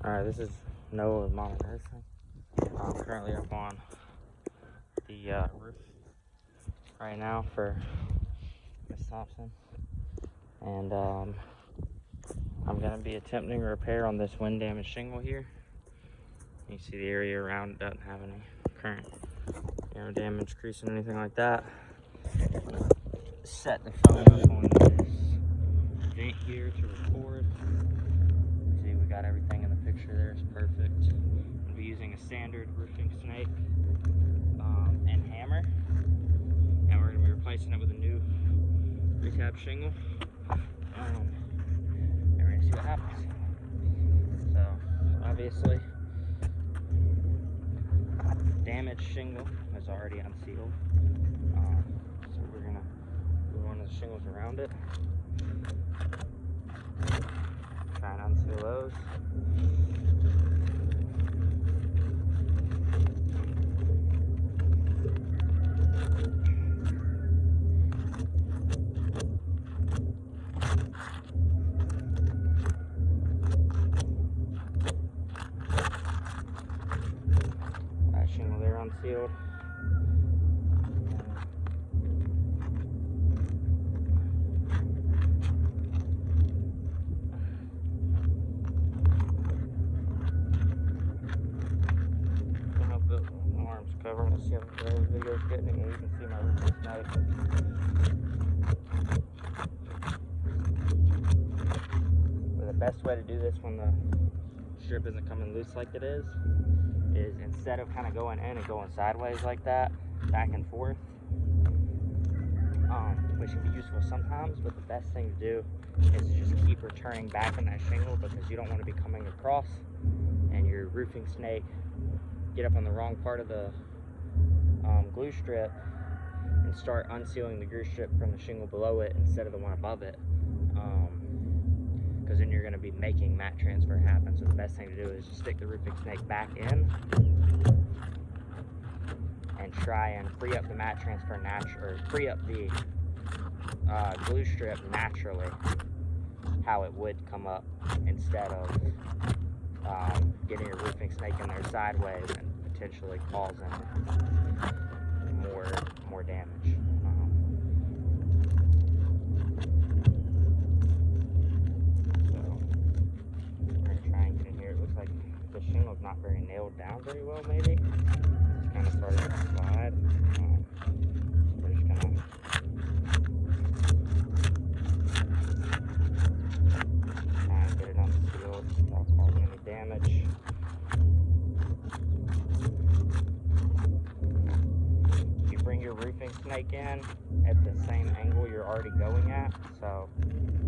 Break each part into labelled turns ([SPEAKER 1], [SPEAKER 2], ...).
[SPEAKER 1] Alright, this is Noah with Mama Nursing. I'm currently up on the roof right now for Miss Thompson. And I'm going to be attempting a repair on this wind damaged shingle here. You see the area around it doesn't have any current damage, creasing, anything like that. Set the phone up on this vent here to record. See, we got everything in the picture there. It's perfect. We'll be using a standard roofing snake and hammer, and we're going to be replacing it with a new recap shingle. And we're going to see what happens. So, obviously, damaged shingle is already unsealed. So we're going to move one of the shingles around it. Try and unseal those. That shingle there unsealed. Arms covered. Let's see how the video's getting it. You can see my roofing snake. But the best way to do this when the strip isn't coming loose like it is instead of kind of going in and going sideways like that, back and forth, which can be useful sometimes, but the best thing to do is just keep returning back on that shingle, because you don't want to be coming across and your roofing snake get up on the wrong part of the glue strip and start unsealing the glue strip from the shingle below it instead of the one above it, because then you're going to be making mat transfer happen. So the best thing to do is just stick the roofing snake back in and try and free up the mat transfer or free up the glue strip naturally, how it would come up, instead of getting your roofing snake in there sideways and potentially causing more damage. So we're gonna try and get in here. It looks like the shingle's not very nailed down very well, maybe. It's kind of starting to slide. We're just gonna try and get it unsealed without causing any damage. Bring your roofing snake in at the same angle you're already going at. So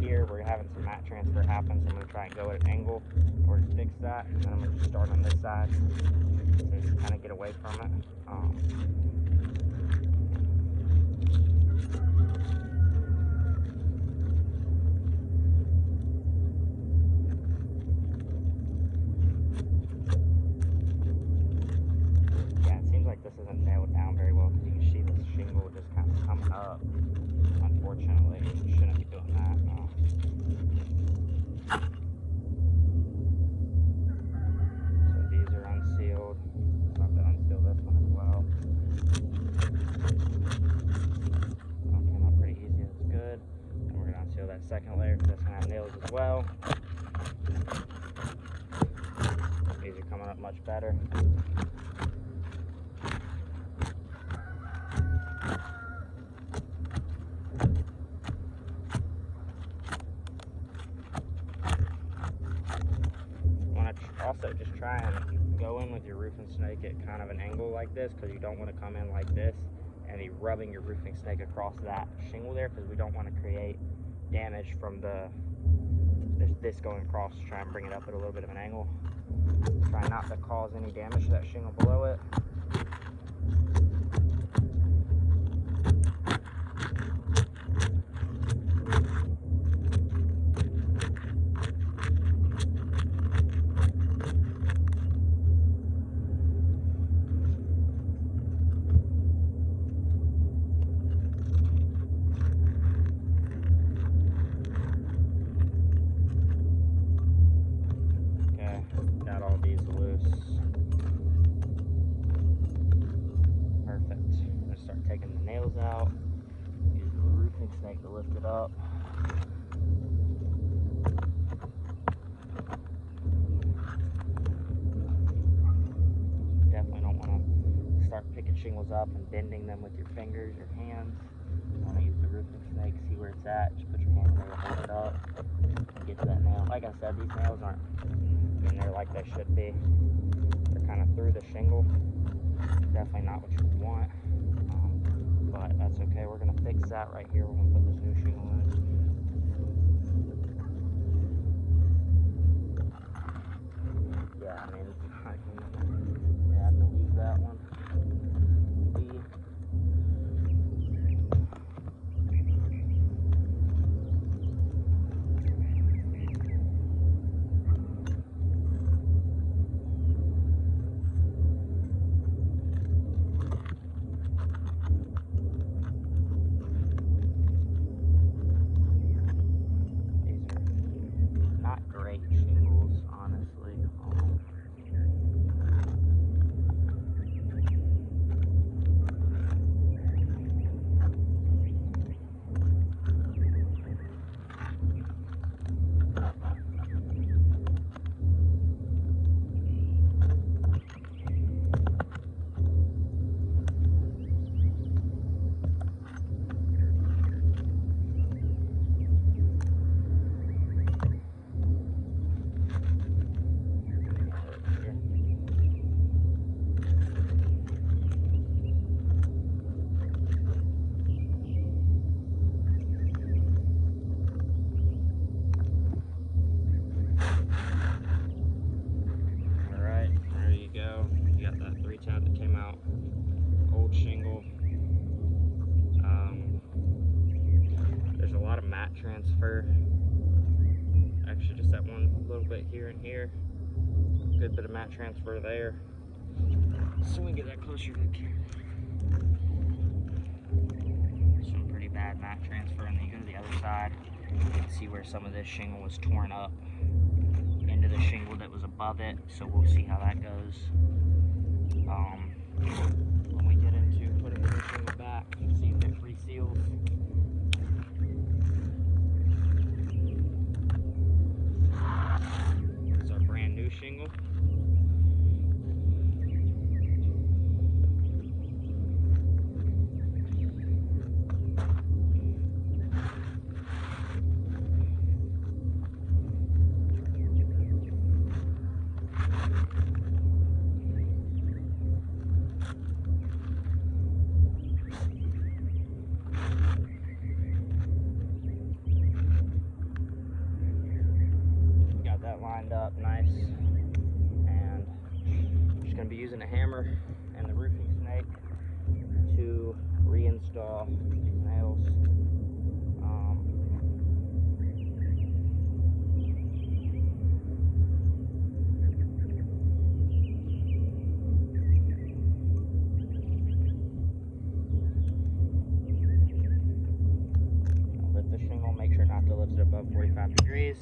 [SPEAKER 1] here we're having some mat transfer happen, so I'm going to try and go at an angle in order to fix that, and then I'm going to start on this side to just kind of get away from it. This isn't nailed down very well, because you can see this shingle just kind of coming up. Unfortunately, you shouldn't be doing that. So these are unsealed. I'll have to unseal this one as well. That came up pretty easy. That's good. And we're going to unseal that second layer, because that's going to have nails as well. These are coming up much better. Also, just try and go in with your roofing snake at kind of an angle like this, because you don't want to come in like this and be rubbing your roofing snake across that shingle there, because we don't want to create damage from this going across. Try and bring it up at a little bit of an angle. Try not to cause any damage to that shingle below it. taking the nails out. Use the roofing snake to lift it up. Definitely don't want to start picking shingles up and bending them with your fingers or hands. You want to use the roofing snake, see where it's at. Just put your hand there, hold it up, and get to that nail. Like I said, these nails aren't in there like they should be. They're kind of through the shingle. Definitely not what you want, but that's okay. We're going to fix that right here when we put this new shingle in. Yeah, I mean, we have to leave that one be. Shingles, honestly. Old shingle. There's a lot of mat transfer. Actually, just that one little bit here and here. Good bit of mat transfer there. So we can get that closer to the camera. Some pretty bad mat transfer, and then you go to the other side. You can see where some of this shingle was torn up into the shingle that was above it. So we'll see how that goes. When we get into putting the shingle back, see if it reseals. This is our brand new shingle. Lined up nice, and I'm just going to be using a hammer and the roofing snake to reinstall these nails. I'll lift the shingle, make sure not to lift it above 45 degrees.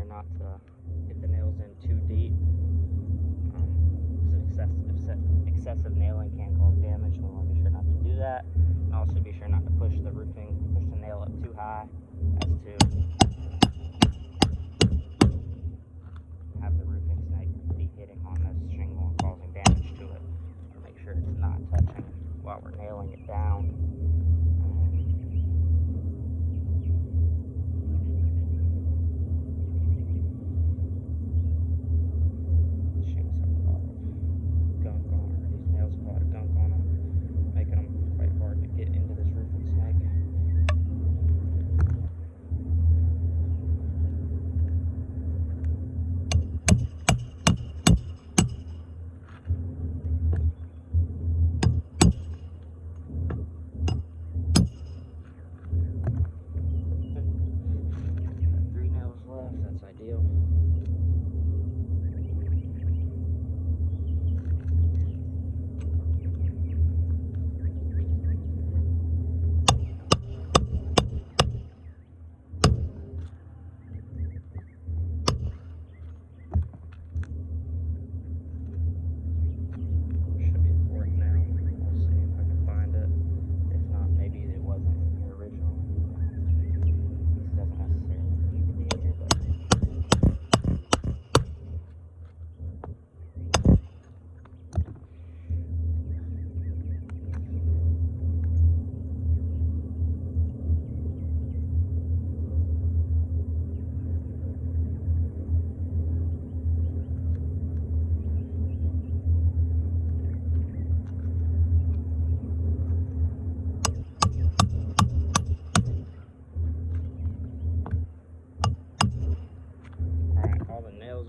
[SPEAKER 1] Not to get the nails in too deep. Excessive nailing can cause damage, so we want to be sure not to do that. And also be sure not to push the nail up too high as to have the roofing snake be hitting on this shingle and causing damage to it. Make sure it's not touching while we're nailing it down.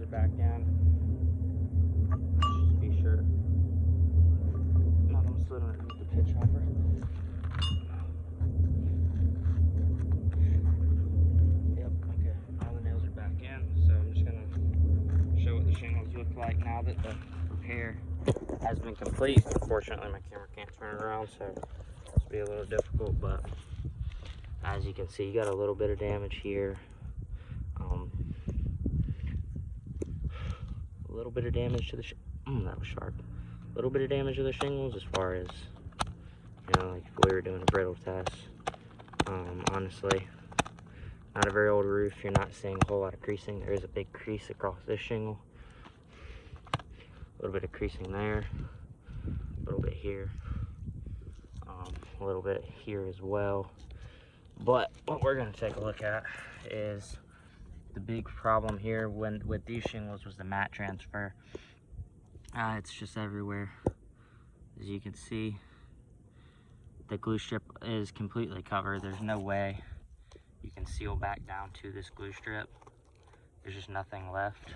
[SPEAKER 1] are back in. Just be sure none of them slid underneath the pitch hopper. Yep, okay, all the nails are back in, so I'm just gonna show what the shingles look like now that the repair has been complete. Unfortunately, my camera can't turn around, so it's be a little difficult, but as you can see, you got a little bit of damage here. A little bit of damage to the that was sharp. A little bit of damage to the shingles as far as, you know, like if we were doing a brittle test. Honestly, not a very old roof. You're not seeing a whole lot of creasing. There is a big crease across this shingle. A little bit of creasing there. A little bit here. A little bit here as well. But what we're going to take a look at is the big problem here with these shingles was the mat transfer. It's just everywhere. As you can see, the glue strip is completely covered. There's no way you can seal back down to this glue strip. There's just nothing left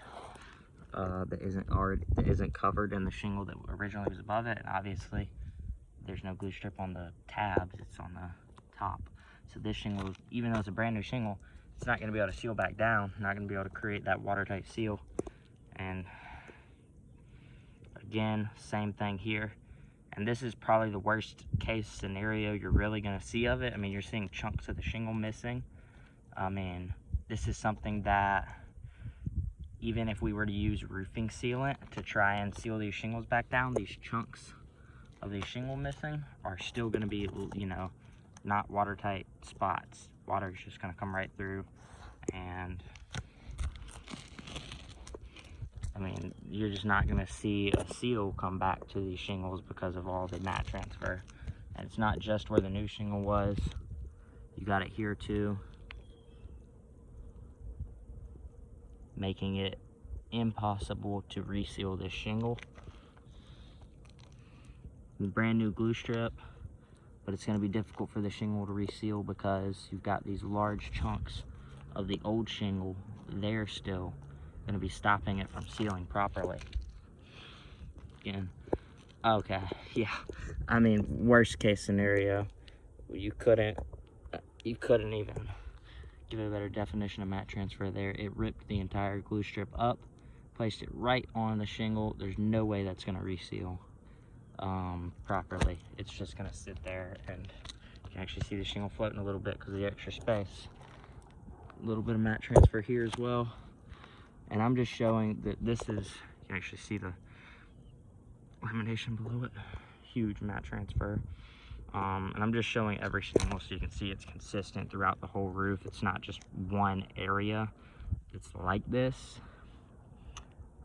[SPEAKER 1] that isn't covered in the shingle that originally was above it. And obviously, there's no glue strip on the tabs. It's on the top. So this shingle, even though it's a brand new shingle, it's not going to be able to seal back down. Not going to be able to create that watertight seal. And again, same thing here. And this is probably the worst case scenario you're really going to see of it. I mean, you're seeing chunks of the shingle missing. I mean, this is something that even if we were to use roofing sealant to try and seal these shingles back down, these chunks of the shingle missing are still going to be, you know, not watertight spots. Water is just going to come right through, and I mean, you're just not going to see a seal come back to these shingles because of all the mat transfer. And it's not just where the new shingle was. You got it here too, making it impossible to reseal this shingle. Brand new glue strip, but it's going to be difficult for the shingle to reseal because you've got these large chunks of the old shingle there still going to be stopping it from sealing properly. Again, okay, yeah, I mean, worst case scenario, you couldn't even give it a better definition of mat transfer there. It ripped the entire glue strip up, placed it right on the shingle. There's no way that's going to reseal properly. It's just going to sit there, and you can actually see the shingle floating a little bit because of the extra space. A little bit of mat transfer here as well. And I'm just showing that this is, you can actually see the lamination below it. Huge mat transfer. And I'm just showing every shingle so you can see it's consistent throughout the whole roof. It's not just one area. It's like this.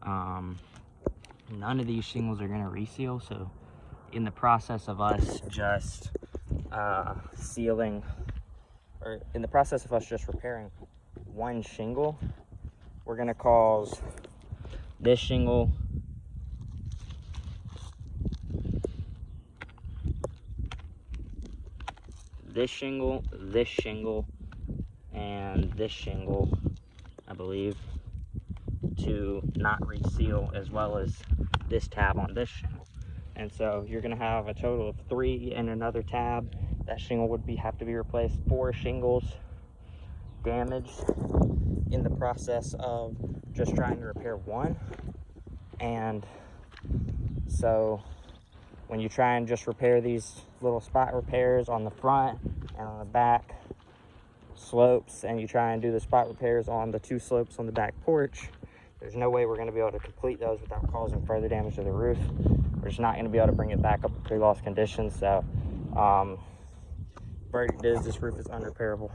[SPEAKER 1] None of these shingles are going to reseal, so in the process of us just repairing one shingle, we're going to cause this shingle, this shingle, and this shingle, I believe, to not reseal, as well as this tab on this shingle. And so you're going to have a total of 3 and another tab. That shingle would have to be replaced. 4 shingles damaged in the process of just trying to repair one. And so when you try and just repair these little spot repairs on the front and on the back slopes, and you try and do the spot repairs on the 2 slopes on the back porch, there's no way we're going to be able to complete those without causing further damage to the roof. We're just not going to be able to bring it back up to pre-loss conditions. So verdict is this roof is unrepairable.